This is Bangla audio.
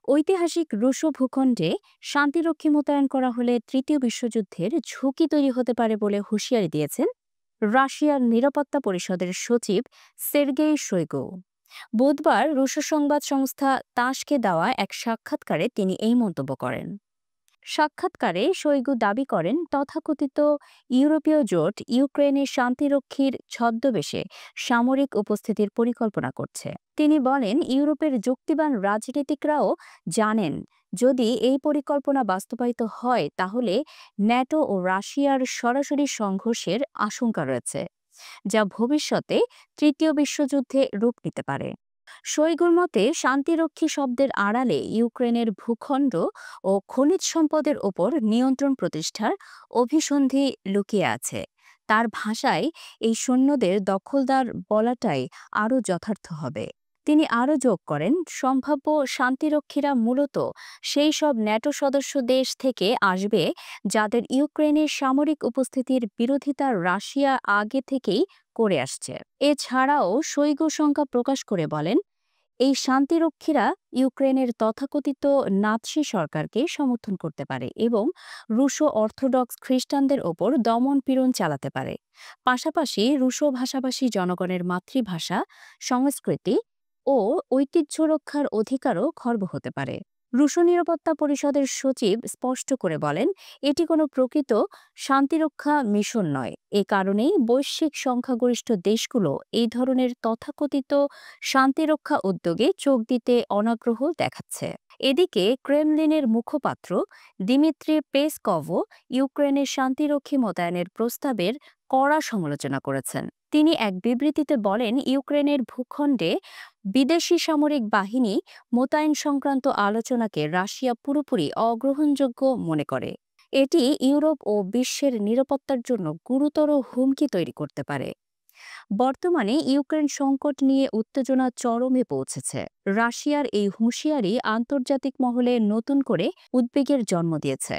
ঐতিহাসিক রুশো ভূখণ্ডে শান্তিরক্ষী মোতায়েন করা হলে তৃতীয় বিশ্বযুদ্ধের ঝুঁকি তৈরি হতে পারে বলে হুঁশিয়ারি দিয়েছেন রাশিয়ার নিরাপত্তা পরিষদের সচিব সের্গেই শোইগু। বুধবার রুশো সংবাদ সংস্থা তাসকে দেওয়া এক সাক্ষাৎকারে তিনি এই মন্তব্য করেন। সাক্ষাৎকারে শোইগু দাবি করেন তথাকথিত ইউরোপীয় জোট ইউক্রেনে শান্তিরক্ষীর ছদ্মবেশে সামরিক উপস্থিতির পরিকল্পনা করছে। তিনি বলেন ইউরোপের যুক্তিবান রাজনীতিকরাও জানেন যদি এই পরিকল্পনা বাস্তবায়িত হয় তাহলে ন্যাটো ও রাশিয়ার সরাসরি সংঘর্ষের আশঙ্কা রয়েছে, যা ভবিষ্যতে তৃতীয় বিশ্বযুদ্ধে রূপ নিতে পারে। শোইগুর মতে শান্তিরক্ষী শব্দের আড়ালে ইউক্রেনের ভূখণ্ড ও খনিজ সম্পদের ওপর নিয়ন্ত্রণ প্রতিষ্ঠার অভিসন্ধি লুকিয়ে আছে। তার ভাষায় এই সৈন্যদের দখলদার বলাটাই আরও যথার্থ হবে। তিনি আরও যোগ করেন সম্ভাব্য শান্তিরক্ষীরা মূলত সেই সব ন্যাটো সদস্য দেশ থেকে আসবে যাদের ইউক্রেনের সামরিক উপস্থিতির বিরোধিতা রাশিয়া আগে থেকেই করে আসছে। এছাড়াও শোইগু শঙ্কা প্রকাশ করে বলেন এই শান্তিরক্ষীরা ইউক্রেনের তথাকথিত নাৎসি সরকারকে সমর্থন করতে পারে এবং রুশো অর্থোডক্স খ্রিস্টানদের ওপর দমন-পীড়ন চালাতে পারে। পাশাপাশি রুশো ভাষাভাষী জনগণের মাতৃভাষা, সংস্কৃতি ও ঐতিহ্য রক্ষার অধিকারও খর্ব হতে পারে। রুশো নিরাপত্তা পরিষদের সচিব স্পষ্ট করে বলেন এটি কোনো প্রকৃত শান্তিরক্ষা মিশন নয়। এ কারণেই বৈশ্বিক সংখ্যাগরিষ্ঠ দেশগুলো এই ধরনের তথাকথিত শান্তিরক্ষা উদ্যোগে যোগ দিতে অনাগ্রহ দেখাচ্ছে। এদিকে ক্রেমলিনের মুখপাত্র দিমিত্রি পেসকভও ইউক্রেনের শান্তিরক্ষী মোতায়েনের প্রস্তাবের কড়া সমালোচনা করেছেন। তিনি এক বিবৃতিতে বলেন ইউক্রেনের ভূখণ্ডে বিদেশি সামরিক বাহিনী মোতায়েন সংক্রান্ত আলোচনাকে রাশিয়া পুরোপুরি অগ্রহণযোগ্য মনে করে। এটি ইউরোপ ও বিশ্বের নিরাপত্তার জন্য গুরুতর হুমকি তৈরি করতে পারে। বর্তমানে ইউক্রেন সংকট নিয়ে উত্তেজনা চরমে পৌঁছেছে। রাশিয়ার এই হুঁশিয়ারি আন্তর্জাতিক মহলে নতুন করে উদ্বেগের জন্ম দিয়েছে।